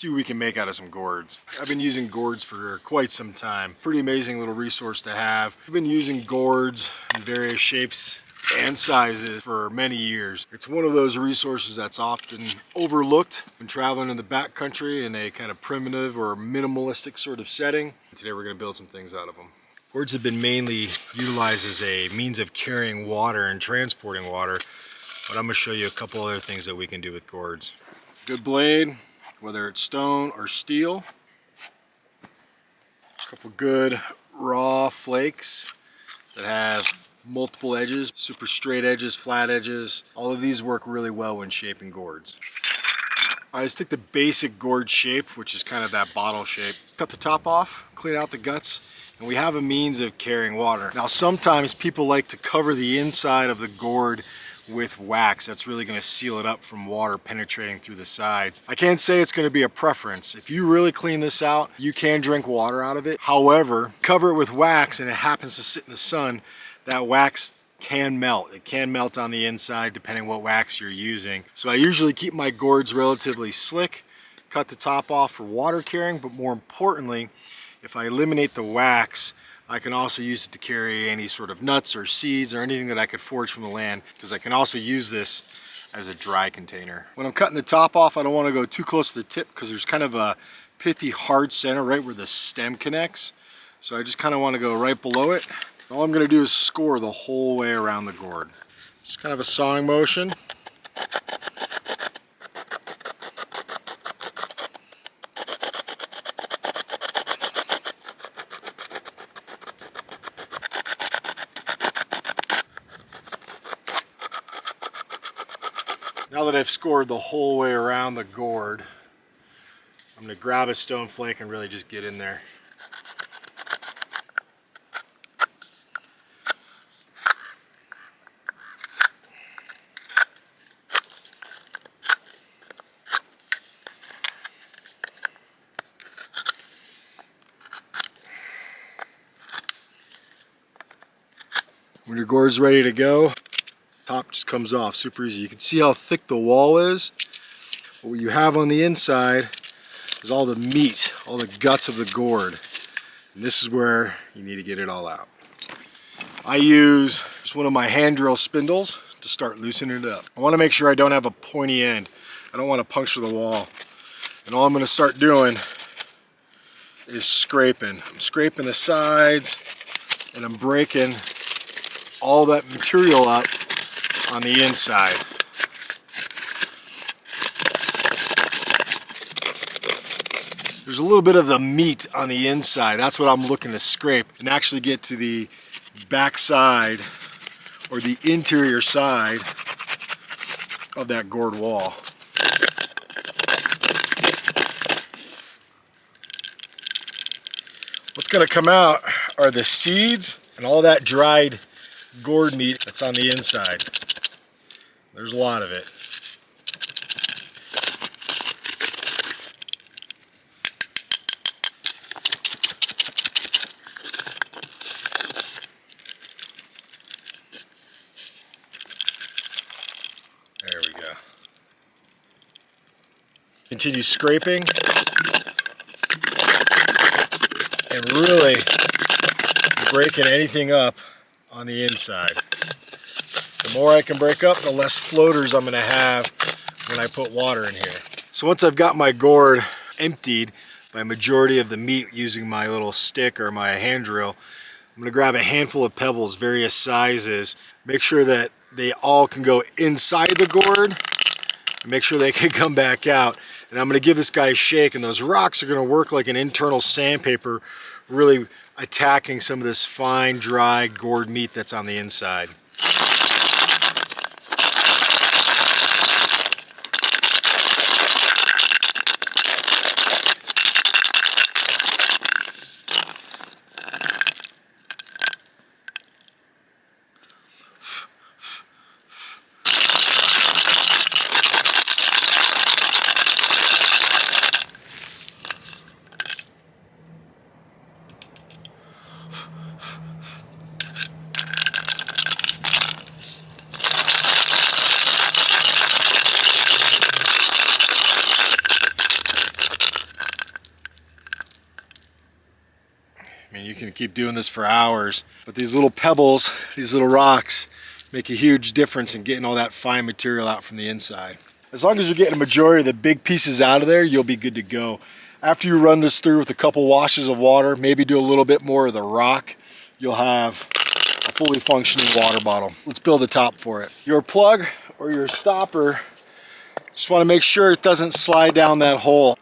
see what we can make out of some gourds. I've been using gourds for quite some time. Pretty amazing little resource to have. I've been using gourds in various shapes and sizes for many years. It's one of those resources that's often overlooked when traveling in the backcountry in a kind of primitive or minimalistic sort of setting. Today we're going to build some things out of them. Gourds have been mainly utilized as a means of carrying water and transporting water, but I'm going to show you a couple other things that we can do with gourds. Good blade, whether it's stone or steel. A couple good raw flakes that have multiple edges, super straight edges, flat edges. All of these work really well when shaping gourds. I just take the basic gourd shape, which is kind of that bottle shape. Cut the top off, clean out the guts, and we have a means of carrying water. Now sometimes people like to cover the inside of the gourd with wax. That's really going to seal it up from water penetrating through the sides. I can't say it's going to be a preference. If you really clean this out, you can drink water out of it. However, cover it with wax and it happens to sit in the sun, that wax can melt. It can melt on the inside depending what wax you're using. So I usually keep my gourds relatively slick, cut the top off for water carrying, but more importantly, if I eliminate the wax, I can also use it to carry any sort of nuts or seeds or anything that I could forage from the land, because I can also use this as a dry container. When I'm cutting the top off, I don't want to go too close to the tip because there's kind of a pithy hard center right where the stem connects. So I just kind of want to go right below it. All I'm going to do is score the whole way around the gourd. It's kind of a sawing motion. Now that I've scored the whole way around the gourd, I'm going to grab a stone flake and really just get in there. When your gourd's ready to go, top just comes off super easy. You can see how thick the wall is. What you have on the inside is all the meat, all the guts of the gourd. And this is where you need to get it all out. I use just one of my hand drill spindles to start loosening it up. I want to make sure I don't have a pointy end. I don't want to puncture the wall. And all I'm going to start doing is scraping. I'm scraping the sides and I'm breaking all that material up on the inside. There's a little bit of the meat on the inside. That's what I'm looking to scrape and actually get to the back side or the interior side of that gourd wall. What's going to come out are the seeds and all that dried gourd meat that's on the inside. There's a lot of it. There we go. Continue scraping and really breaking anything up on the inside. The more I can break up, the less floaters I'm going to have when I put water in here. So once I've got my gourd emptied by a majority of the meat using my little stick or my hand drill, I'm going to grab a handful of pebbles, various sizes, make sure that they all can go inside the gourd, and make sure they can come back out. And I'm going to give this guy a shake, and those rocks are going to work like an internal sandpaper, really attacking some of this fine, dry gourd meat that's on the inside. mean, you can keep doing this for hours, but these little pebbles, these little rocks, make a huge difference in getting all that fine material out from the inside. As long as you're getting a majority of the big pieces out of there, you'll be good to go. After you run this through with a couple washes of water, maybe do a little bit more of the rock, you'll have a fully functioning water bottle. Let's build a top for it. Your plug or your stopper, just want to make sure it doesn't slide down that hole.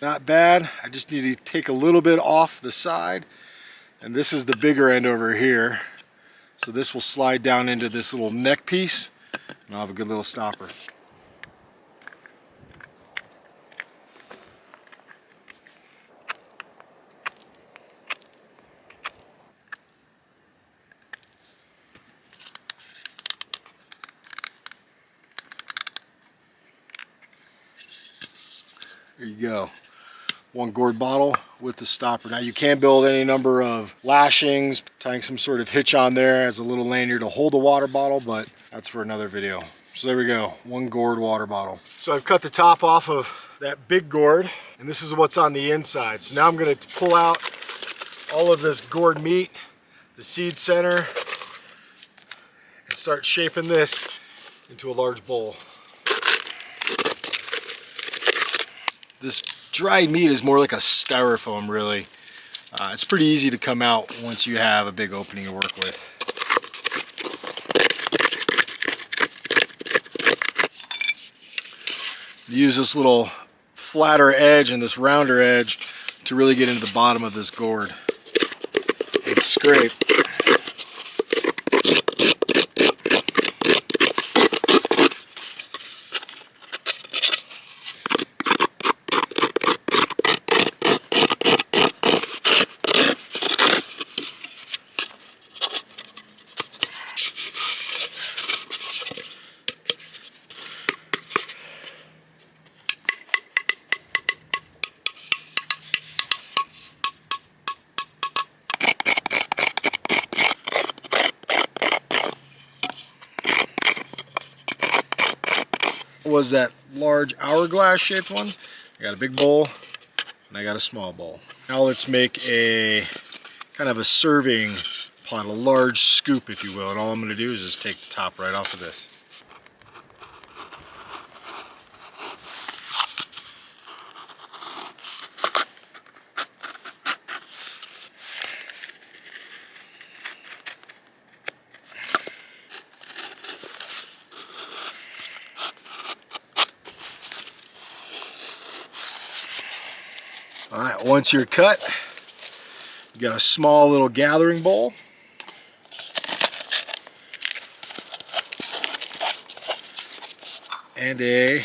Not bad. I just need to take a little bit off the side, and this is the bigger end over here. So this will slide down into this little neck piece, and I'll have a good little stopper. There you go. One gourd bottle with the stopper. Now you can build any number of lashings, tying some sort of hitch on there as a little lanyard to hold the water bottle, but that's for another video. So there we go, one gourd water bottle. So I've cut the top off of that big gourd, and this is what's on the inside. So now I'm gonna pull out all of this gourd meat, the seed center, and start shaping this into a large bowl. This dried meat is more like a styrofoam, really. It's pretty easy to come out once you have a big opening to work with. Use this little flatter edge and this rounder edge to really get into the bottom of this gourd and scrape. Was that large hourglass shaped one. I got a big bowl and I got a small bowl. Now let's make a kind of a serving pot, a large scoop if you will, and all I'm going to do is just take the top right off of this. Alright, once you're cut, you got a small little gathering bowl. And a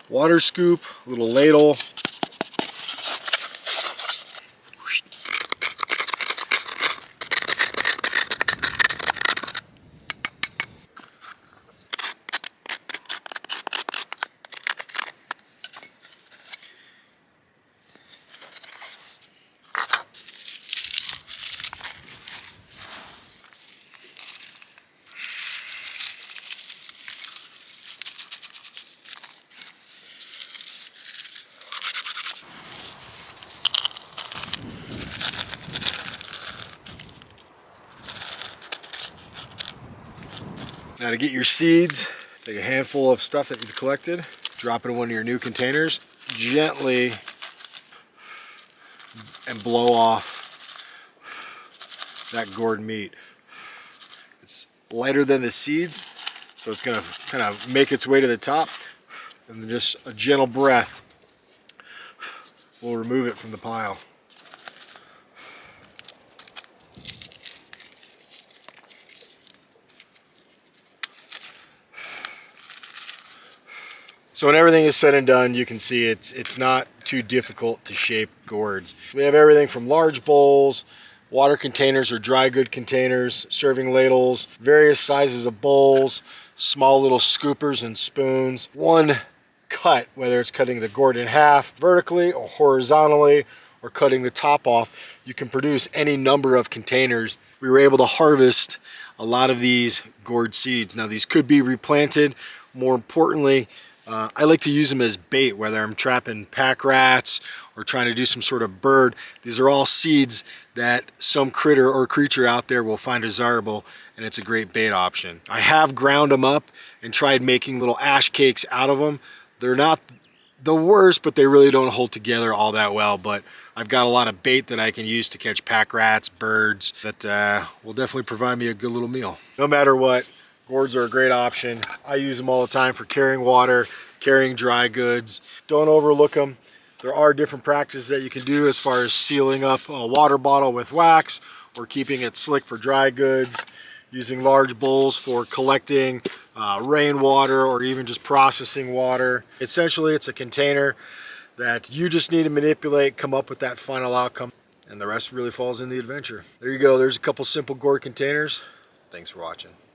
water scoop, little ladle. Now to get your seeds, take a handful of stuff that you've collected, drop it in one of your new containers, gently and blow off that gourd meat. It's lighter than the seeds, so it's gonna kind of make its way to the top, and then just a gentle breath will remove it from the pile. So when everything is said and done, you can see it's not too difficult to shape gourds. We have everything from large bowls, water containers or dry good containers, serving ladles, various sizes of bowls, small little scoopers and spoons. One cut, whether it's cutting the gourd in half vertically or horizontally, or cutting the top off, you can produce any number of containers. We were able to harvest a lot of these gourd seeds. Now these could be replanted. More importantly, I like to use them as bait, whether I'm trapping pack rats or trying to do some sort of bird. These are all seeds that some critter or creature out there will find desirable, and it's a great bait option. I have ground them up and tried making little ash cakes out of them. They're not the worst, but they really don't hold together all that well. But I've got a lot of bait that I can use to catch pack rats, birds, that will definitely provide me a good little meal. No matter what, gourds are a great option. I use them all the time for carrying water, carrying dry goods. Don't overlook them. There are different practices that you can do as far as sealing up a water bottle with wax or keeping it slick for dry goods, using large bowls for collecting rainwater or even just processing water. Essentially, it's a container that you just need to manipulate, come up with that final outcome, and the rest really falls in the adventure. There you go. There's a couple simple gourd containers. Thanks for watching.